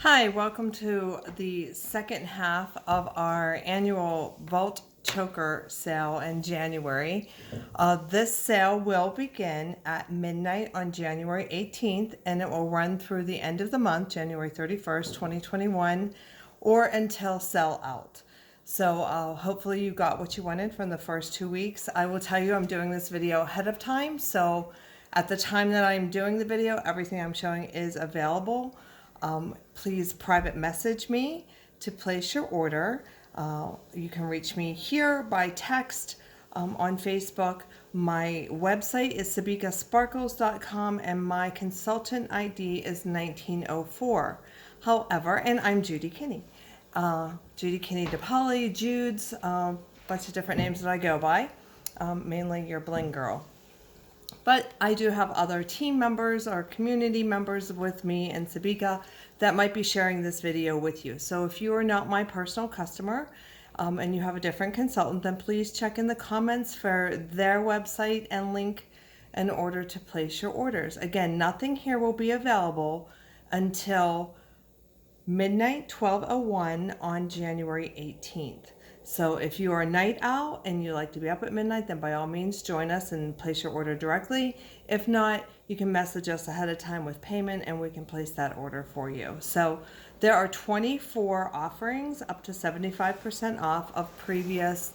Hi, welcome to the second half of our annual Vault Choker sale in January. This sale will begin at midnight on January 18th and it will run through the end of the month, January 31st, 2021, or until sell out. So hopefully you got what you wanted from the first 2 weeks. I will tell you I'm doing this video ahead of time, so at the time that I'm doing the video, everything I'm showing is available. Please private message me to place your order. You can reach me here by text, on Facebook. My website is sabikasparkles.com and my consultant ID is 1904. However, and I'm Judy Kinney. Judy Kinney DePauli, Jude's, bunch of different names that I go by, mainly your bling girl. But I do have other team members or community members with me in Sabika that might be sharing this video with you. So if you are not my personal customer and you have a different consultant, then please check in the comments for their website and link in order to place your orders. Again, nothing here will be available until midnight 12:01 on January 18th. So if you are a night owl and you like to be up at midnight, then by all means join us and place your order directly. If not, you can message us ahead of time with payment and we can place that order for you. So there are 24 offerings up to 75% off of previous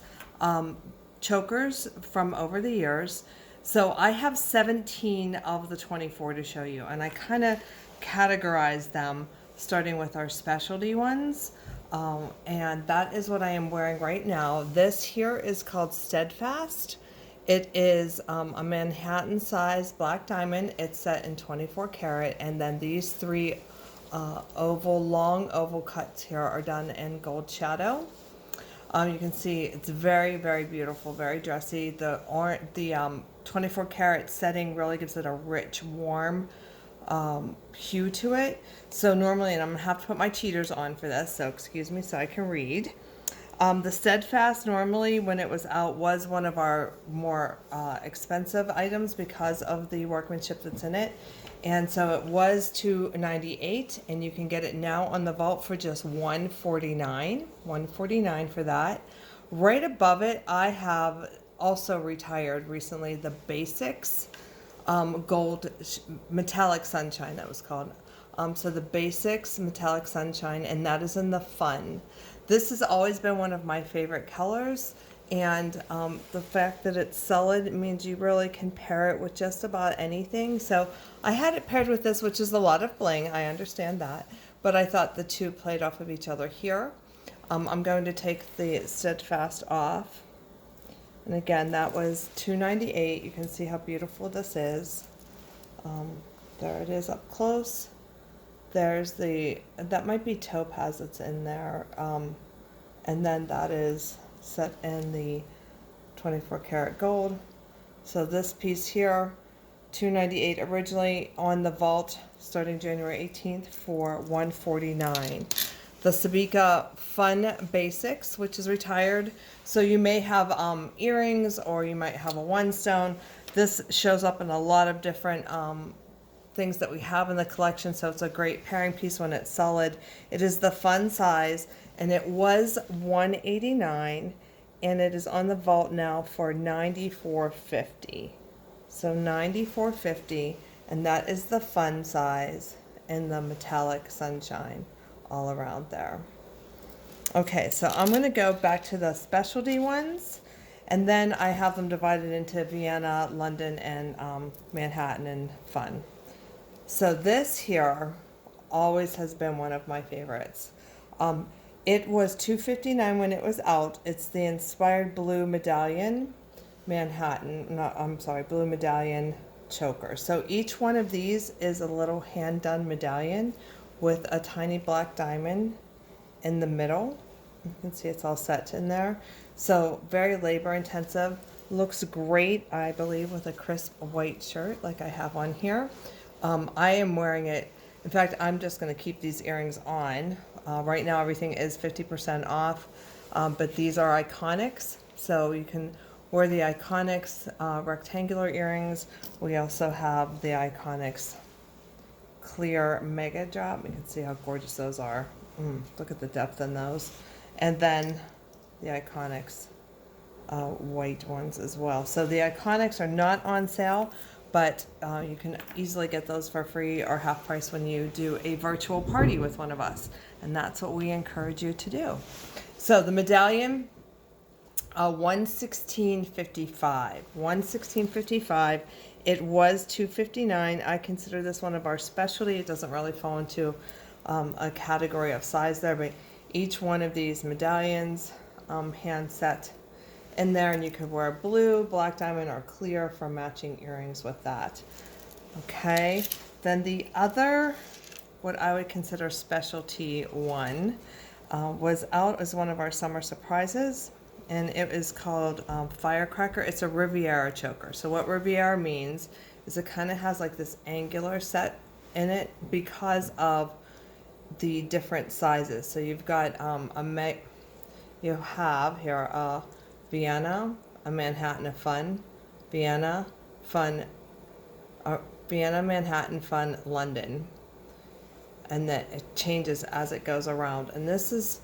chokers from over the years. So I have 17 of the 24 to show you, and I kind of categorize them starting with our specialty ones. And that is what I am wearing right now. This here is called Steadfast. It is a Manhattan size black diamond. It's set in 24 karat, and then these three long oval cuts here are done in gold shadow. You can see it's very, very beautiful, very dressy. The 24 karat setting really gives it a rich, warm hue to it. So normally, and I'm gonna have to put my cheaters on for this, so excuse me so I can read. The Steadfast normally when it was out was one of our more expensive items because of the workmanship that's in it. And so it was $298 and you can get it now on the Vault for just $149 for that. Right above it, I have also retired recently the Basics gold metallic sunshine, that was called. So the Basics metallic sunshine, and that is in the fun. This has always been one of my favorite colors, and the fact that it's solid means you really can pair it with just about anything. So I had it paired with this, which is a lot of bling, I understand that, but I thought the two played off of each other here. I'm going to take the Steadfast off. And again, that was $298. You can see how beautiful this is. There it is up close. There's that might be topaz that's in there. And then that is set in the 24 karat gold. So this piece here, $298 originally on the Vault starting January 18th for $149. The Sabika Fun Basics, which is retired. So you may have earrings or you might have a one stone. This shows up in a lot of different things that we have in the collection, so it's a great pairing piece when it's solid. It is the fun size, and it was $189, and it is on the Vault now for $94.50. So $94.50, and that is the fun size in the metallic sunshine all around there. Okay, so I'm going to go back to the specialty ones, and then I have them divided into Vienna, London, and Manhattan and fun. So this here always has been one of my favorites. It was $259 when it was out. It's the inspired blue medallion blue medallion choker. So each one of these is a little hand-done medallion with a tiny black diamond in the middle. You can see it's all set in there. So very labor intensive. Looks great, I believe, with a crisp white shirt like I have on here. I am wearing it. In fact, I'm just going to keep these earrings on. Right now everything is 50% off, but these are Iconics. So you can wear the Iconics rectangular earrings. We also have the Iconics clear mega drop. You can see how gorgeous those are. Look at the depth in those. And then the Iconics white ones as well. So the Iconics are not on sale, but you can easily get those for free or half price when you do a virtual party with one of us. And that's what we encourage you to do. So the medallion, 116.55. 116.55. It was $259. I consider this one of our specialty. It doesn't really fall into a category of size there, but each one of these medallions hand set in there, and you could wear blue, black diamond, or clear for matching earrings with that. Okay, then the other, what I would consider specialty one, was out as one of our summer surprises, and it is called Firecracker. It's a Riviera choker. So what Riviera means is it kind of has like this angular set in it because of the different sizes. So you've got you have here a Vienna, a Manhattan, a Fun, Vienna, Fun, Vienna, Manhattan, Fun, London. And that it changes as it goes around. And this is,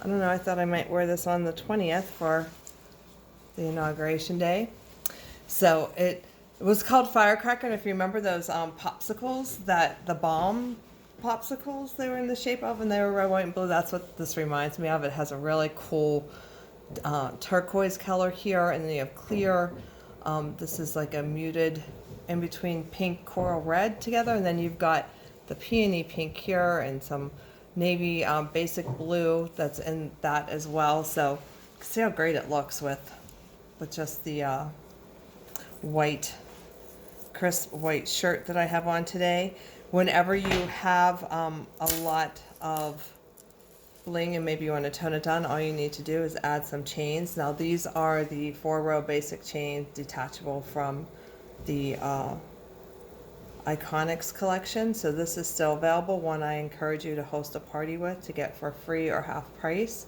I don't know, I thought I might wear this on the 20th for the inauguration day. So it was called Firecracker, and if you remember those popsicles, that the bomb popsicles they were in the shape of, and they were red, white, and blue, that's what this reminds me of. It has a really cool turquoise color here, and then you have clear. This is like a muted in between pink, coral, red together, and then you've got the peony pink here and some navy basic blue that's in that as well. So see how great it looks with just the white, crisp white shirt that I have on today. Whenever you have a lot of bling and maybe you want to tone it down, all you need to do is add some chains. Now these are the 4-row basic chain, detachable from the Iconics collection. So this is still available, one I encourage you to host a party with to get for free or half price.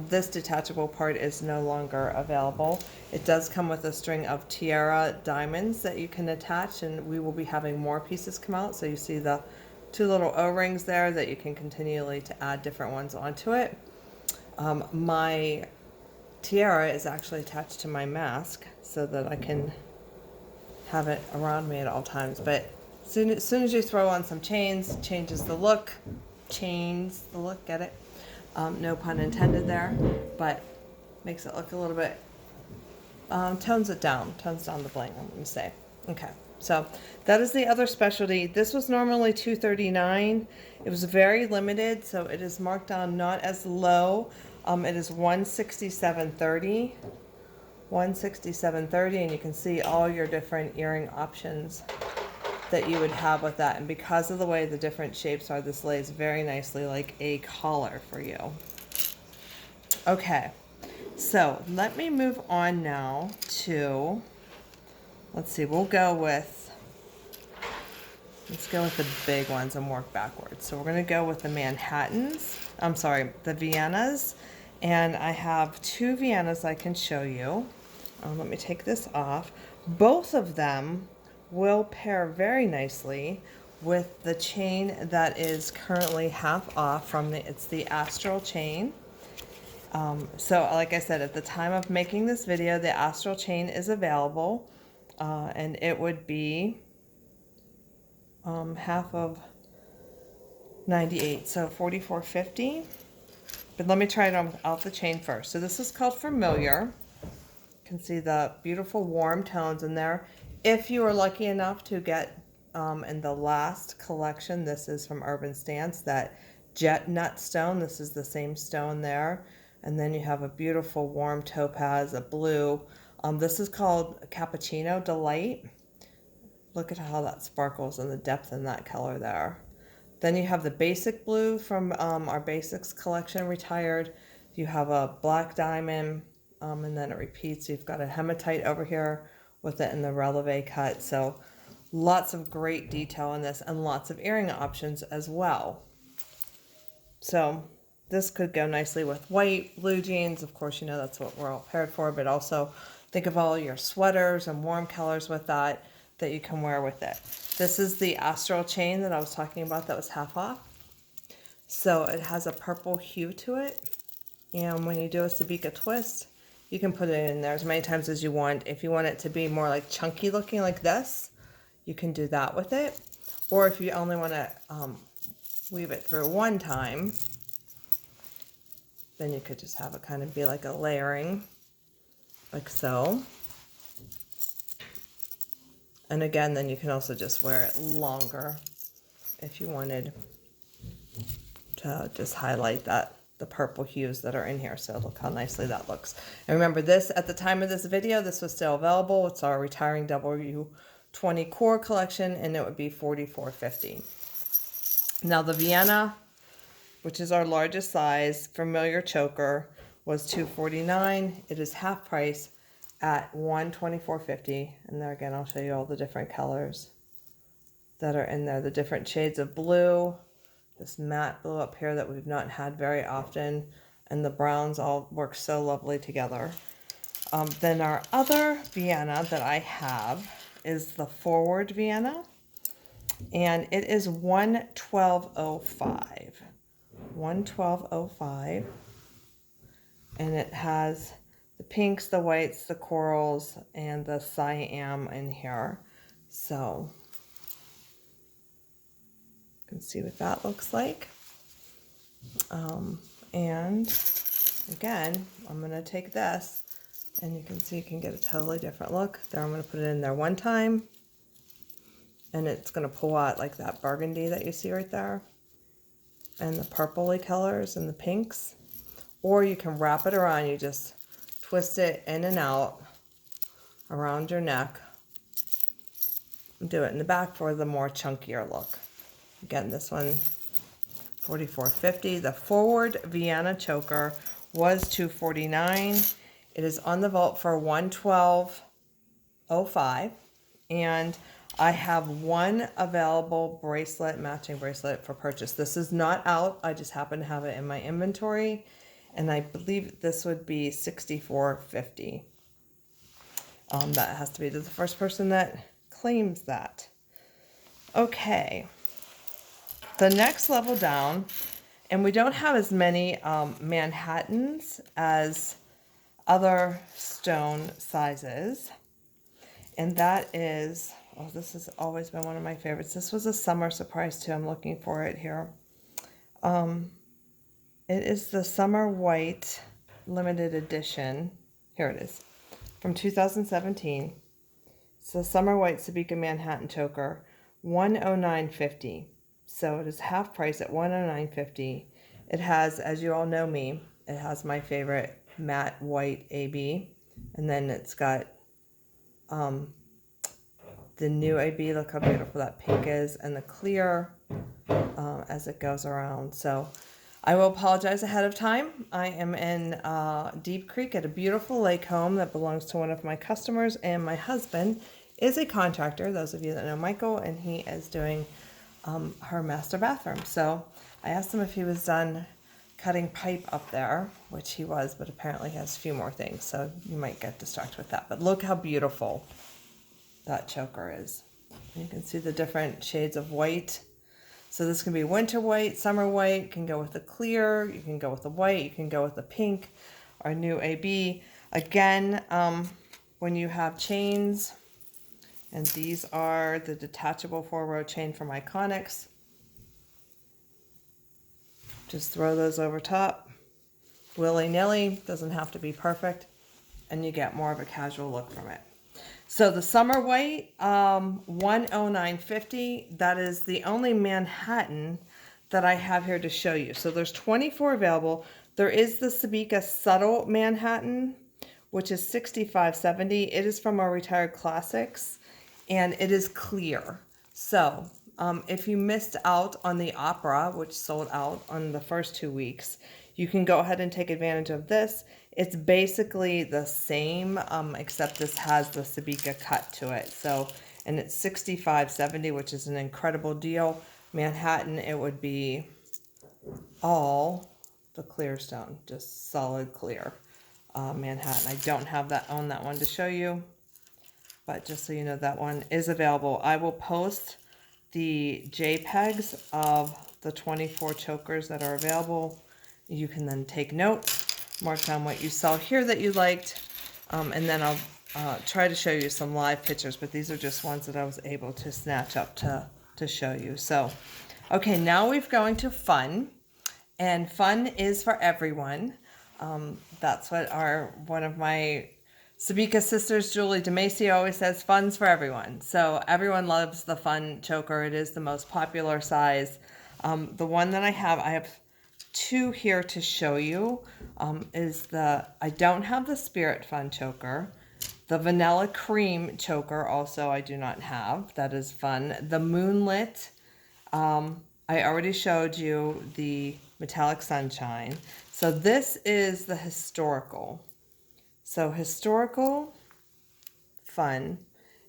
This detachable part is no longer available. It does come with a string of tiara diamonds that you can attach, and we will be having more pieces come out. So you see the 2 little O-rings there that you can continually to add different ones onto it. My tiara is actually attached to my mask so that I can have it around me at all times. But as soon as you throw on some chains, changes the look. Chains the look, get it? No pun intended there, but makes it look a little bit, tones down the bling, I'm going to say. Okay, so that is the other specialty. This was normally $239. It was very limited, so it is marked down not as low. It is $167.30. $167.30, and you can see all your different earring options that you would have with that. And because of the way the different shapes are, this lays very nicely like a collar for you. Okay, so let me move on now to, let's see, let's go with the big ones and work backwards. So we're going to go with the Manhattans, the Viennas, and I have 2 Viennas I can show you. Let me take this off. Both of them will pair very nicely with the chain that is currently half off from it's the Astral chain. So like I said, at the time of making this video, the Astral chain is available, and it would be half of 98, so $44.50. But let me try it on out the chain first. So this is called Familiar. You can see the beautiful warm tones in there. If you are lucky enough to get in the last collection, this is from Urban Stance, that jet nut stone. This is the same stone there. And then you have a beautiful warm topaz, a blue. This is called Cappuccino Delight. Look at how that sparkles and the depth in that color there. Then you have the basic blue from our basics collection, retired. You have a black diamond, and then it repeats. You've got a hematite over here with it in the releve cut. So lots of great detail in this, and lots of earring options as well. So this could go nicely with white, blue jeans. Of course, you know that's what we're all paired for, but also think of all your sweaters and warm colors with that. that you can wear with it. This is the Astral chain that I was talking about that was half off. So it has a purple hue to it. And when you do a Sabika twist, you can put it in there as many times as you want. If you want it to be more like chunky looking like this, you can do that with it. Or if you only want to weave it through one time, then you could just have it kind of be like a layering, like so. And again, then you can also just wear it longer if you wanted to just highlight the purple hues that are in here. So look how nicely that looks. And remember this, at the time of this video, this was still available. It's our retiring W20 core collection, and it would be $44.50. Now the Vienna, which is our largest size, familiar choker, was $249. It is half price at $124.50. And there again, I'll show you all the different colors that are in there, the different shades of blue, this matte blue up here that we've not had very often, and the browns all work so lovely together. Then our other Vienna that I have is the Forward Vienna, and it is $112.05. $112.05, and it has the pinks, the whites, the corals, and the cyan in here. So you can see what that looks like. And again, I'm going to take this, and you can see you can get a totally different look. There, I'm going to put it in there one time, and it's going to pull out like that burgundy that you see right there, and the purpley colors and the pinks. Or you can wrap it around. You just twist it in and out around your neck. Do it in the back for the more chunkier look. Again, this one, $44.50. The Forward Vienna choker was $249. It is on the vault for $112.05. And I have one available bracelet, matching bracelet for purchase. This is not out. I just happen to have it in my inventory. And I believe this would be $64.50. That has to be the first person that claims that. Okay. The next level down, and we don't have as many Manhattans as other stone sizes. And that is, oh, this has always been one of my favorites. This was a summer surprise too. I'm looking for it here. It is the Summer White limited edition. Here it is, from 2017. It's the Summer White Sabika Manhattan choker, $109.50. So it is half price at $109.50. It has, as you all know me, it has my favorite matte white AB, and then it's got the new AB. Look how beautiful that pink is, and the clear as it goes around. So I will apologize ahead of time. I am in Deep Creek at a beautiful lake home that belongs to one of my customers, and my husband is a contractor, those of you that know Michael, and he is doing her master bathroom. So I asked him if he was done cutting pipe up there, which he was, but apparently he has a few more things, so you might get distracted with that. But look how beautiful that choker is. And you can see the different shades of white. So this can be winter white, summer white. You can go with the clear, you can go with the white, you can go with the pink, our new AB. Again, when you have chains, and these are the detachable 4-row chain from Iconics, just throw those over top, willy-nilly, doesn't have to be perfect, and you get more of a casual look from it. So the summer white, $109.50. That is the only Manhattan that I have here to show you. So there's 24 available. There is the Sabika Subtle Manhattan, which is $65.70. It is from our Retired Classics, and it is clear. So if you missed out on the Opera, which sold out on the first 2 weeks, you can go ahead and take advantage of this. It's basically the same, except this has the Sabika cut to it. So, and it's $65.70, which is an incredible deal. Manhattan, it would be all the clear stone, just solid clear Manhattan. I don't have that on that one to show you. but just so you know, that one is available. I will post the JPEGs of the 24 chokers that are available. You can then take notes, mark down what you saw here that you liked, and then I'll try to show you some live pictures, but these are just ones that I was able to snatch up to show you. So, okay, now we're going to fun, and fun is for everyone. That's what one of my Sabika sisters, Julie DeMacy, always says, fun's for everyone. So everyone loves the fun choker. It is the most popular size. The one that I have two here to show you. I don't have the Spirit Fun choker. The Vanilla Cream choker also I do not have. That is fun. The Moonlit, I already showed you the Metallic Sunshine. So this is the historical. So historical fun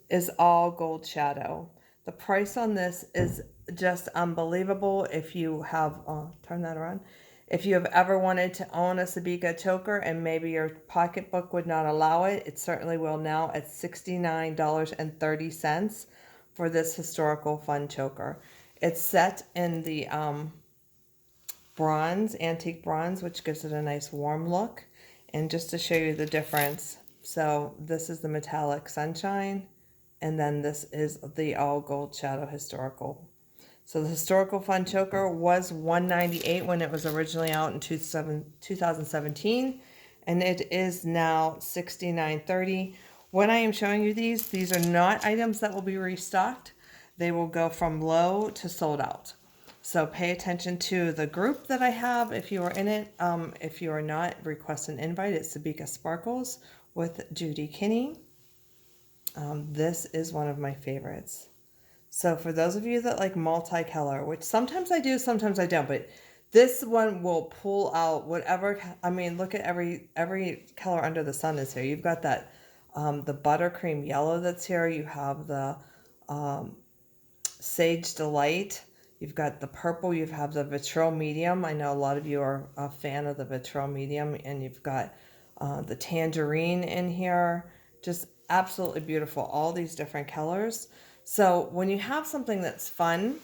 is all gold shadow. The price on this is just unbelievable. If you have, turn that around. If you have ever wanted to own a Sabika choker and maybe your pocketbook would not allow it, it certainly will now at $69.30 for this historical fun choker. It's set in the bronze, antique bronze, which gives it a nice warm look. And just to show you the difference, so this is the Metallic Sunshine, and then this is the all gold shadow historical. So the historical fun choker was $198 when it was originally out in 2017, and it is now $69.30. When I am showing you these are not items that will be restocked. They will go from low to sold out. So pay attention to the group that I have if you are in it. If you are not, request an invite. It's Sabika Sparkles with Judy Kinney. This is one of my favorites. So for those of you that like multicolor, which sometimes I do, sometimes I don't, but this one will pull out whatever, I mean, look at every color under the sun is here. You've got that, the buttercream yellow that's here. You have the Sage Delight. You've got the purple. You have the Vitrol Medium. I know a lot of you are a fan of the Vitrol Medium, and you've got the tangerine in here. Just absolutely beautiful. All these different colors. So when you have something that's fun,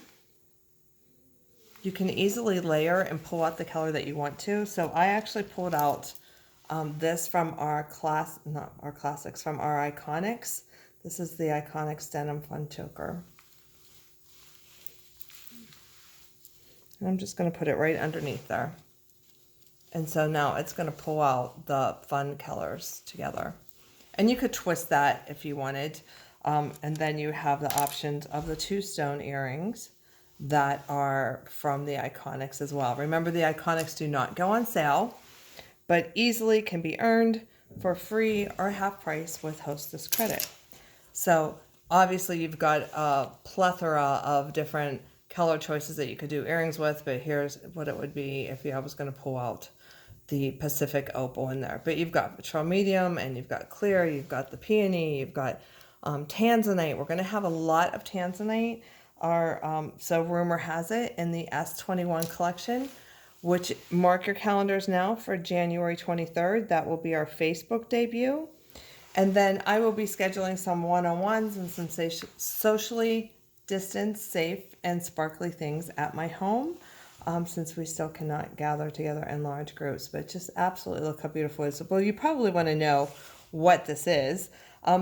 you can easily layer and pull out the color that you want to. So I actually pulled out this from our classics, from our Iconics. This is the Iconics Denim Fun Choker. And I'm just going to put it right underneath there. And so now it's going to pull out the fun colors together. And you could twist that if you wanted. And then you have the options of the 2 stone earrings that are from the Iconics as well. Remember, the Iconics do not go on sale, but easily can be earned for free or half price with Hostess credit. So obviously you've got a plethora of different color choices that you could do earrings with, but here's what it would be if I was going to pull out the Pacific Opal in there. But you've got Vitrol Medium, and you've got clear, you've got the peony, you've got Tanzanite. We're going to have a lot of Tanzanite. So rumor has it in the S21 collection, which mark your calendars now for January 23rd. That will be our Facebook debut. And then I will be scheduling some one-on-ones and some socially distanced, safe, and sparkly things at my home, since we still cannot gather together in large groups. But just absolutely look how beautiful it is. Well, you probably want to know what this is.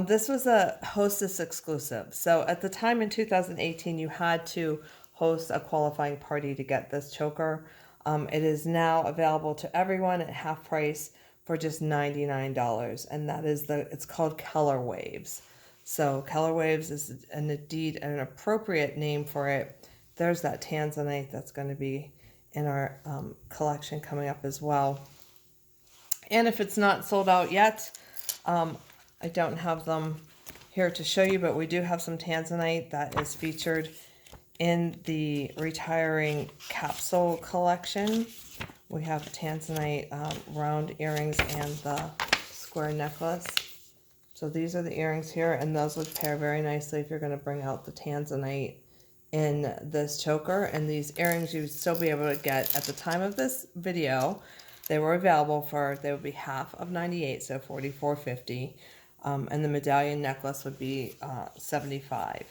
This was a Hostess exclusive. So at the time in 2018, you had to host a qualifying party to get this choker. It is now available to everyone at half price for just $99. And that is it's called Color Waves. So Color Waves is indeed an appropriate name for it. There's that Tanzanite that's going to be in our collection coming up as well. And if it's not sold out yet, I don't have them here to show you, but we do have some Tanzanite that is featured in the Retiring Capsule collection. We have Tanzanite round earrings and the square necklace. So these are the earrings here, and those would pair very nicely if you're going to bring out the Tanzanite in this choker. And these earrings you would still be able to get at the time of this video. They were available they would be half of $98, so $44.50. And the medallion necklace would be $75.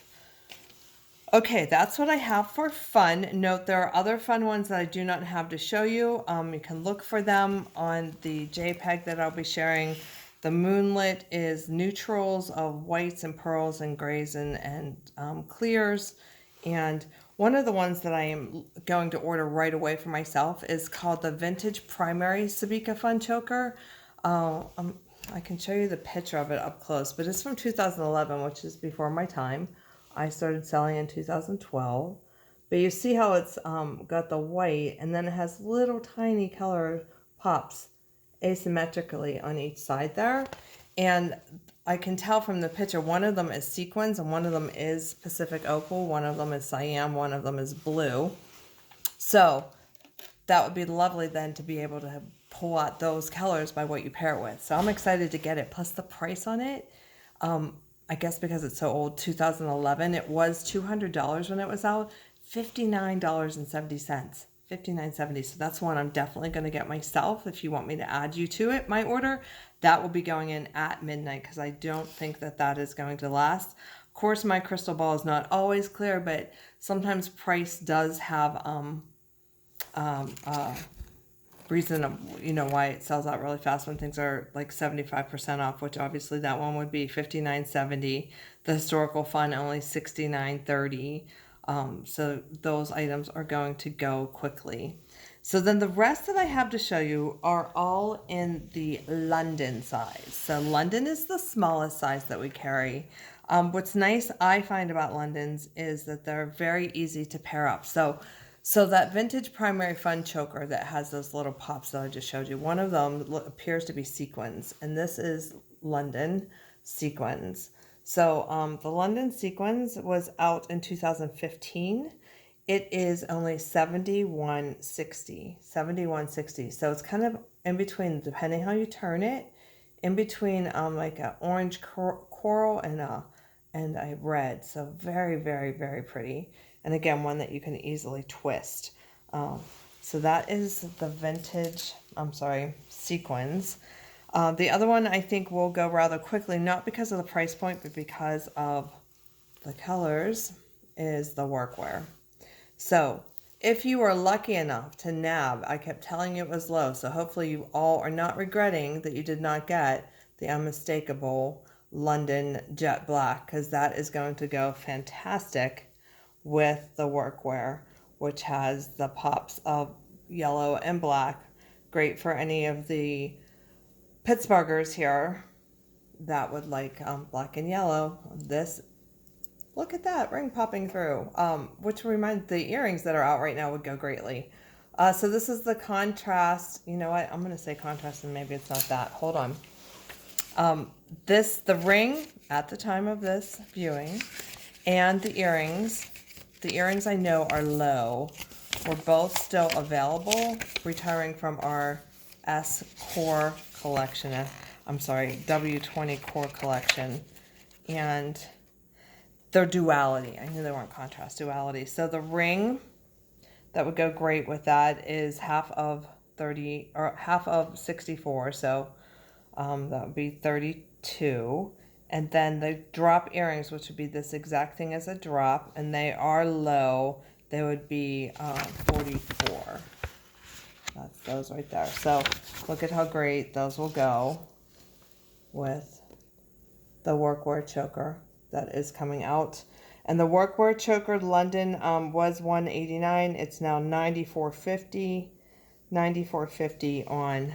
Okay, that's what I have for fun. Note there are other fun ones that I do not have to show you. You can look for them on the JPEG that I'll be sharing. The moonlit is neutrals of whites and pearls and grays and clears. And one of the ones that I am going to order right away for myself is called the Vintage Primary Sabika Fun Choker. I can show you the picture of it up close, but it's from 2011, which is before my time. I started selling in 2012. But you see how it's got the white, and then it has little tiny color pops asymmetrically on each side there. And I can tell from the picture, one of them is sequins and one of them is Pacific Opal, one of them is cyan, one of them is blue. So that would be lovely then to be able to pull out those colors by what you pair it with. So I'm excited to get it. Plus the price on it, I guess because it's so old, 2011, it was $200 when it was out, $59.70. $59.70. So that's one I'm definitely going to get myself. If you want me to add you to it, my order, that will be going in at midnight because I don't think that that is going to last. Of course, my crystal ball is not always clear, but sometimes price does have reason of, you know, why it sells out really fast when things are like 75% off, which obviously that one would be $59.70. The historical fun only $69.30. So those items are going to go quickly. So then the rest that I have to show you are all in the London size. So London is the smallest size that we carry. What's nice I find about Londons is that they're very easy to pair up. So that vintage primary fun choker that has those little pops that I just showed you, one of them appears to be sequins, and this is London sequins. So the London sequins was out in 2015. It is only $71.60. So it's kind of in between, depending how you turn it, in between like an orange coral and a red. So very, very, very pretty. And again, one that you can easily twist. So that is the vintage, sequins. The other one I think will go rather quickly, not because of the price point, but because of the colors, is the workwear. So if you were lucky enough to nab, I kept telling you it was low, so hopefully you all are not regretting that you did not get the unmistakable London Jet Black, because that is going to go fantastic with the workwear, which has the pops of yellow and black. Great for any of the Pittsburghers here that would like black and yellow. This, look at that ring popping through, which reminds the earrings that are out right now would go greatly. So this is the contrast. You know what? I'm going to say contrast and maybe it's not that. Hold on. The ring at the time of this viewing and the earrings I know are low. We're both still available, retiring from our S Core collection. W20 Core collection. And their duality. I knew they weren't contrast, duality. So the ring that would go great with that is half of 30 or half of 64. So that would be 32. And then the drop earrings, which would be this exact thing as a drop, and they are low. They would be 44. That's those right there. So look at how great those will go with the workwear choker that is coming out. And the workwear choker London was $189. It's now $94.50. $94.50 on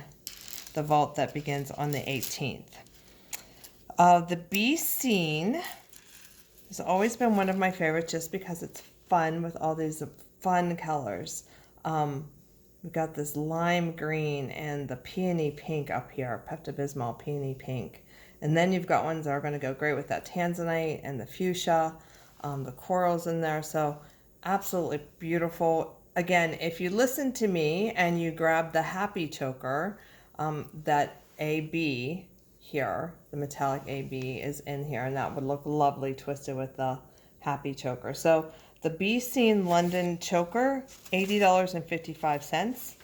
the vault that begins on the 18th. The Be Seen has always been one of my favorites just because it's fun with all these fun colors. We've got this lime green and the peony pink up here, Pepto-Bismol peony pink. And then you've got ones that are going to go great with that tanzanite and the fuchsia, the corals in there. So absolutely beautiful. Again, if you listen to me and you grab the happy choker, that AB here, the metallic AB is in here, and that would look lovely twisted with the happy choker. So the Be Seen London choker, $80.55.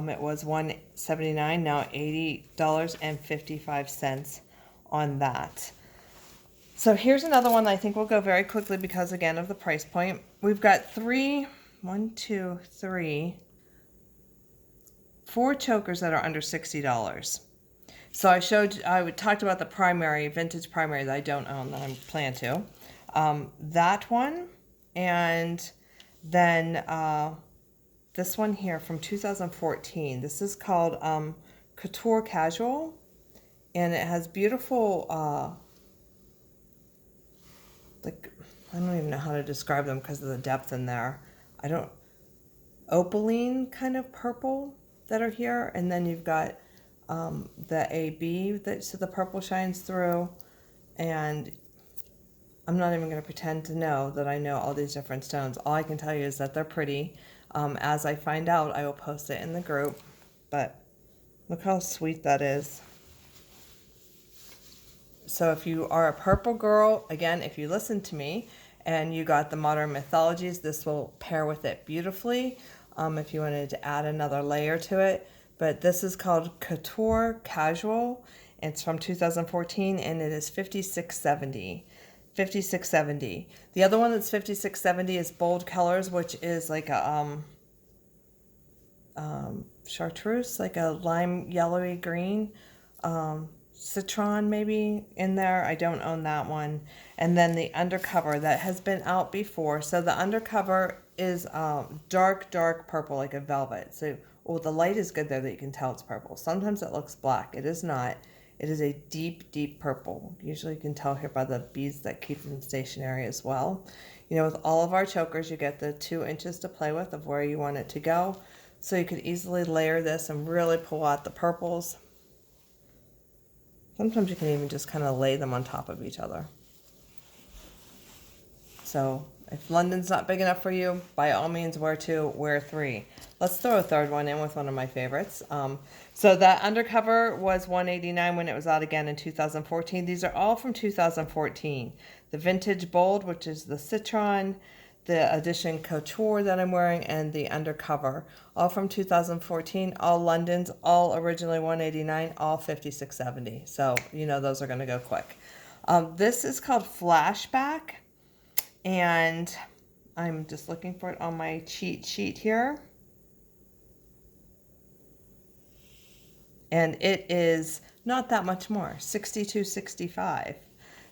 It was $179, now $80.55 on that. So here's another one that I think will go very quickly because, again, of the price point. We've got four chokers that are under $60. So I talked about the primary, vintage primary that I don't own, that I plan to. That one, and then this one here from 2014. This is called Couture Casual, and it has beautiful, like, I don't even know how to describe them because of the depth in there. Opaline kind of purple that are here, and then you've got the AB so the purple shines through, and I'm not even going to pretend to know that I know all these different stones. All I can tell you is that they're pretty. As I find out, I will post it in the group, but look how sweet that is. So if you are a purple girl, again, if you listen to me and you got the Modern Mythologies, this will pair with it beautifully. If you wanted to add another layer to it. But this is called Couture Casual. It's from 2014, and it is $56.70. $56.70. The other one that's $56.70 is Bold Colors, which is like a chartreuse, like a lime yellowy green, citron maybe in there. I don't own that one. And then the Undercover that has been out before. So the Undercover is dark purple, like a velvet. So the light is good there that you can tell it's purple. Sometimes it looks black. It is not. It is a deep purple. Usually you can tell here by the beads that keep them stationary as well. You know, with all of our chokers, you get the 2 inches to play with of where you want it to go. So you could easily layer this and really pull out the purples. Sometimes you can even just kind of lay them on top of each other. So if London's not big enough for you, by all means wear 2, wear 3. Let's throw a third one in with one of my favorites. So that Undercover was $189 when it was out again in 2014. These are all from 2014. The Vintage Bold, which is the citron, the Edition Couture that I'm wearing, and the Undercover, all from 2014, all London's, all originally $189, all $56.70. So, you know, those are going to go quick. This is called Flashback, and I'm just looking for it on my cheat sheet here. And it is not that much more, $62.65.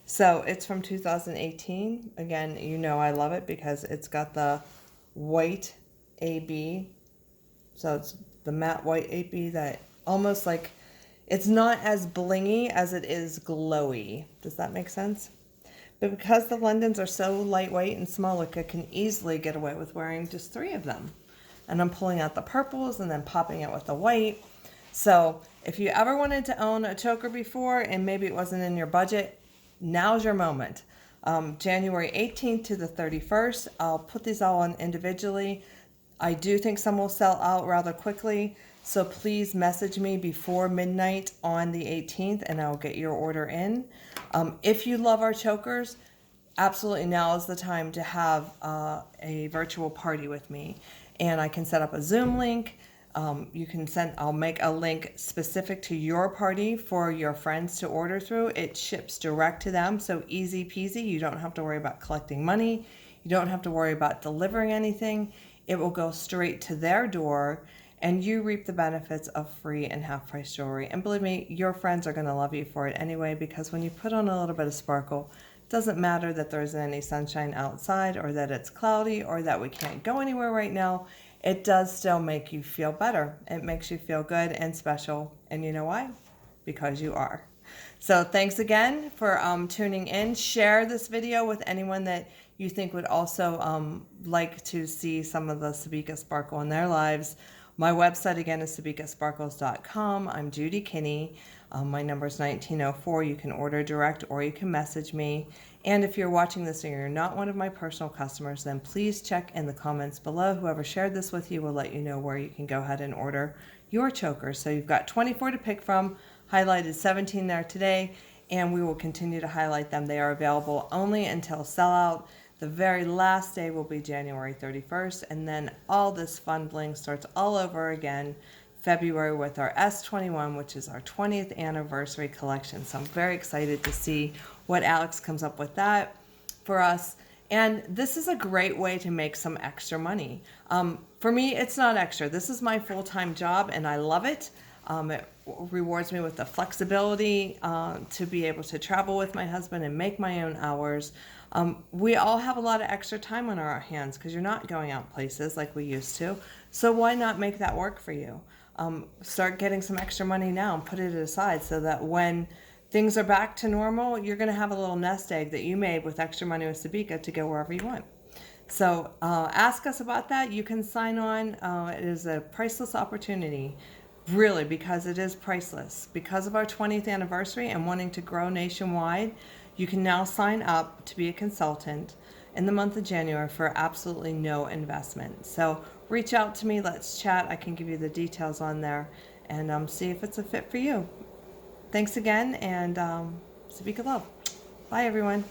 So it's from 2018. Again, you know I love it because it's got the white AB. So it's the matte white AB that almost like, it's not as blingy as it is glowy. Does that make sense? But because the Londons are so lightweight and small, like I can easily get away with wearing just 3 of them. And I'm pulling out the purples and then popping it with the white. So if you ever wanted to own a choker before and maybe it wasn't in your budget, now's your moment. January 18th to the 31st, I'll put these all on individually. I do think some will sell out rather quickly, so please message me before midnight on the 18th and I'll get your order in. If you love our chokers, absolutely now is the time to have a virtual party with me, and I can set up a Zoom link. I'll make a link specific to your party for your friends to order through. It ships direct to them, so easy peasy. You don't have to worry about collecting money. You don't have to worry about delivering anything. It will go straight to their door, and you reap the benefits of free and half-price jewelry. And believe me, your friends are going to love you for it anyway, because when you put on a little bit of sparkle, it doesn't matter that there isn't any sunshine outside or that it's cloudy or that we can't go anywhere right now. It does still make you feel better. It makes you feel good and special. And you know why? Because you are. So thanks again for tuning in. Share this video with anyone that you think would also like to see some of the Sabika sparkle in their lives. My website again is sabikasparkles.com. I'm Judy Kinney. My number is 1904. You can order direct or you can message me. And if you're watching this and you're not one of my personal customers, then please check in the comments below. Whoever shared this with you will let you know where you can go ahead and order your chokers. So you've got 24 to pick from, highlighted 17 there today, and we will continue to highlight them. They are available only until sellout. The very last day will be January 31st, and then all this fun bling starts all over again February with our S21, which is our 20th anniversary collection. So I'm very excited to see what Alex comes up with that for us. And this is a great way to make some extra money. For me, it's not extra. This is my full-time job and I love it. It rewards me with the flexibility to be able to travel with my husband and make my own hours. We all have a lot of extra time on our hands because you're not going out places like we used to. So why not make that work for you? Start getting some extra money now and put it aside so that when things are back to normal, you're going to have a little nest egg that you made with extra money with Sabika to go wherever you want. So ask us about that. You can sign on. It is a priceless opportunity, really, because it is priceless. Because of our 20th anniversary and wanting to grow nationwide, you can now sign up to be a consultant in the month of January for absolutely no investment. So reach out to me, let's chat. I can give you the details on there and see if it's a fit for you. Thanks again, and Sabika love. Bye, everyone.